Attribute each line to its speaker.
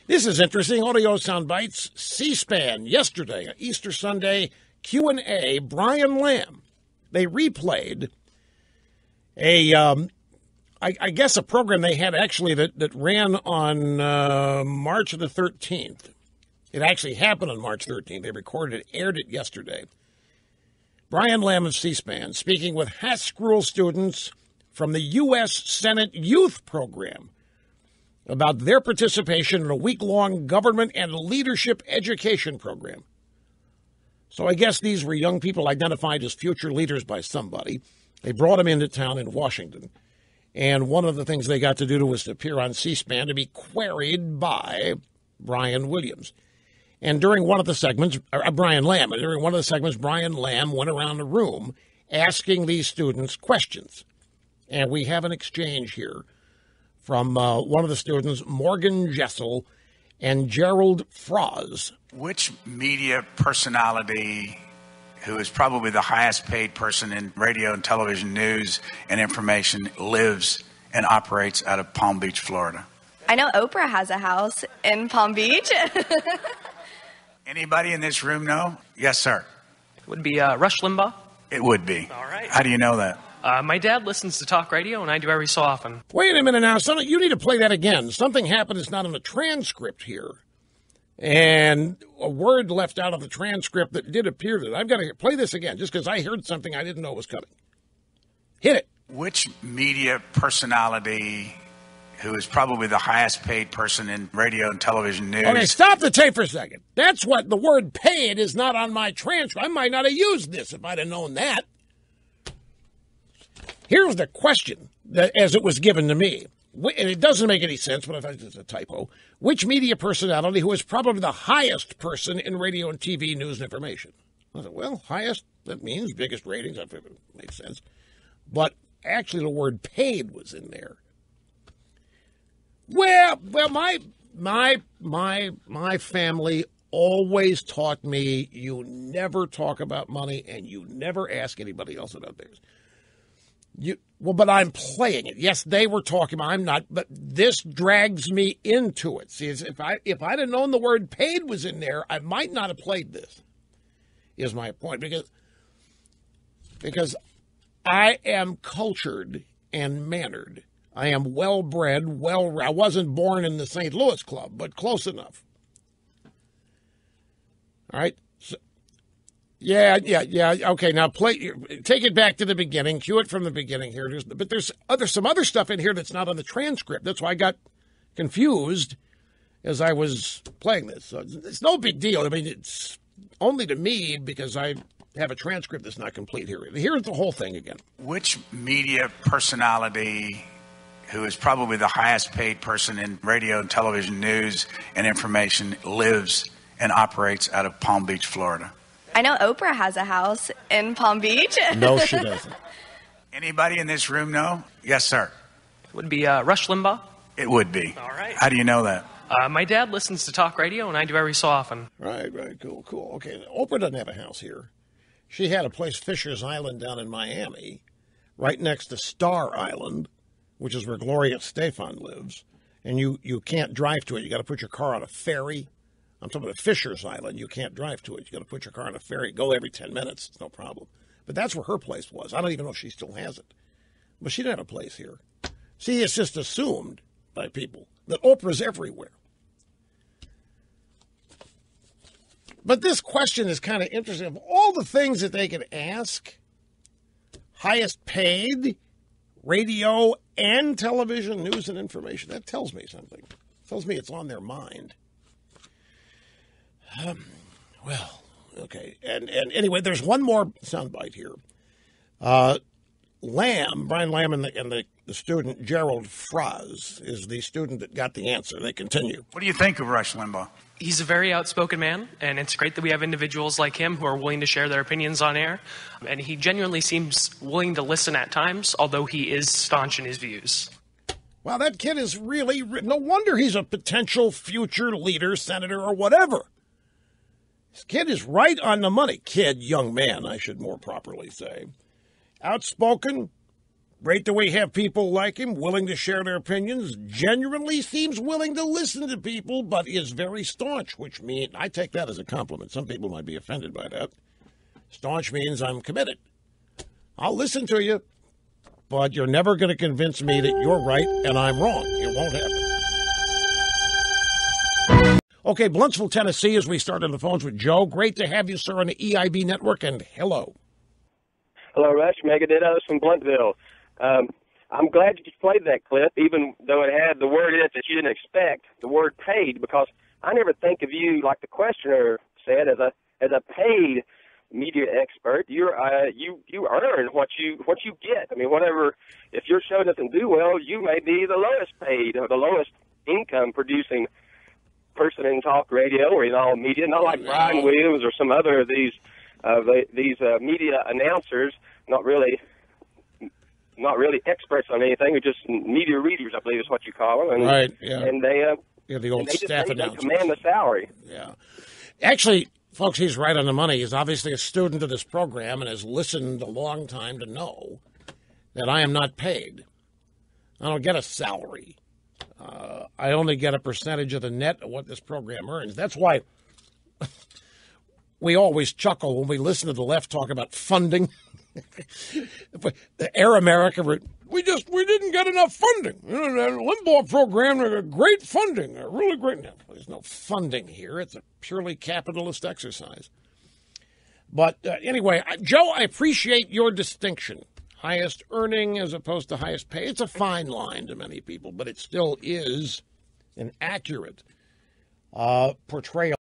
Speaker 1: This is interesting. Audio sound bites. C-SPAN yesterday, Easter Sunday, Q&A, Brian Lamb. They replayed I guess a program they had actually that ran on March the 13th. It actually happened on March 13th. They recorded it, aired it yesterday. Brian Lamb of C-SPAN speaking with high school students from the U.S. Senate Youth Program about their participation in a week-long government and leadership education program. So I guess these were young people identified as future leaders by somebody. They brought them into town in Washington. And one of the things they got to do was to appear on C-SPAN to be queried by Brian Williams. And during one of the segments, Brian Lamb went around the room asking these students questions. And we have an exchange here from one of the students, Morgan Jessel and Gerald Froz.
Speaker 2: Which media personality who is probably the highest paid person in radio and television news and information lives and operates out of Palm Beach, Florida?
Speaker 3: I know Oprah has a house in Palm Beach.
Speaker 2: Anybody in this room know? Yes, sir.
Speaker 4: It would be Rush Limbaugh.
Speaker 2: It would be.
Speaker 4: All right.
Speaker 2: How do you know that?
Speaker 4: My dad listens to talk radio, and I do every so often.
Speaker 1: Wait a minute now. You need to play that again. Something happened. It's not in the transcript here. And a word left out of the transcript that did appear that I've got to play this again just because I heard something I didn't know was coming. Hit it.
Speaker 2: Which media personality who is probably the highest paid person in radio and television news?
Speaker 1: Okay, stop the tape for a second. That's what the word paid is not on my transcript. I might not have used this if I'd have known that. Here's the question that, as it was given to me. And it doesn't make any sense, but I thought it's a typo. Which media personality who is probably the highest person in radio and TV news and information? I said, well, highest, that means biggest ratings. That makes sense. But actually the word paid was in there. Well, my family always taught me you never talk about money and you never ask anybody else about theirs. But I'm playing it. Yes, they were talking. I'm not. But this drags me into it. See, if I'd have known the word paid was in there, I might not have played this. Is my point because I am cultured and mannered. I am well-bred. I wasn't born in the St. Louis Club, but close enough. All right. So, yeah. Okay, now take it back to the beginning. Cue it from the beginning here. But there's some other stuff in here that's not on the transcript. That's why I got confused as I was playing this. So it's no big deal. I mean, it's only to me because I have a transcript that's not complete here. Here's the whole thing again.
Speaker 2: Which media personality who is probably the highest paid person in radio and television news and information lives and operates out of Palm Beach, Florida?
Speaker 3: I know Oprah has a house in Palm Beach.
Speaker 1: No, she doesn't.
Speaker 2: Anybody in this room know? Yes, sir.
Speaker 4: It would be Rush Limbaugh.
Speaker 2: It would be.
Speaker 4: All right.
Speaker 2: How do you know that?
Speaker 4: My dad listens to talk radio, and I do every so often.
Speaker 1: Right, cool. Okay, Oprah doesn't have a house here. She had a place, Fisher's Island, down in Miami, right next to Star Island, which is where Gloria Estefan lives. And you can't drive to it. You got to put your car on a ferry. I'm talking about Fisher's Island. You can't drive to it. You got to put your car on a ferry. Go every 10 minutes. It's no problem. But that's where her place was. I don't even know if she still has it. But she didn't have a place here. See, it's just assumed by people that Oprah's everywhere. But this question is kind of interesting. Of all the things that they could ask, highest paid, radio and television, news and information, that tells me something. It tells me it's on their mind. Well, okay. And anyway, there's one more soundbite here. Brian Lamb and the student, Gerald Froz, is the student that got the answer. They continue.
Speaker 2: What do you think of Rush Limbaugh?
Speaker 4: He's a very outspoken man, and it's great that we have individuals like him who are willing to share their opinions on air. And he genuinely seems willing to listen at times, although he is staunch in his views.
Speaker 1: Wow, that kid is really... No wonder he's a potential future leader, senator, or whatever. This kid is right on the money. Young man, I should more properly say. Outspoken, Great that we have people like him willing to share their opinions. Genuinely seems willing to listen to people, but is very staunch, which means I take that as a compliment. Some people might be offended by that. Staunch means I'm committed. I'll listen to you, but you're never going to convince me that you're right and I'm wrong. It won't happen. Okay, Blunsville, Tennessee, as we start on the phones with Joe. Great to have you, sir, on the EIB network, and hello.
Speaker 5: Hello, Rush. Megadittos from Blunttville. I'm glad you played that clip, even though it had the word in it that you didn't expect, the word paid, because I never think of you, like the questioner said, as a paid media expert. You earn what you get. I mean, whatever. If your show doesn't do well, you may be the lowest paid or the lowest income producing person in talk radio or in all media. Not like Brian Williams or some other of these media announcers. Not really experts on anything. They're just media readers, I believe is what you call them. And,
Speaker 1: right. Yeah.
Speaker 5: And they
Speaker 1: the old staff announcers.
Speaker 5: They command the salary.
Speaker 1: Yeah. Actually, folks, he's right on the money. He's obviously a student of this program and has listened a long time to know that I am not paid. I don't get a salary. I only get a percentage of the net of what this program earns. That's why we always chuckle when we listen to the left talk about funding. The Air America, we didn't get enough funding. You know, the Limbaugh program, great funding, really great. No, there's no funding here. It's a purely capitalist exercise. But anyway, Joe, I appreciate your distinction. Highest earning as opposed to highest pay. It's a fine line to many people, but it still is an accurate portrayal.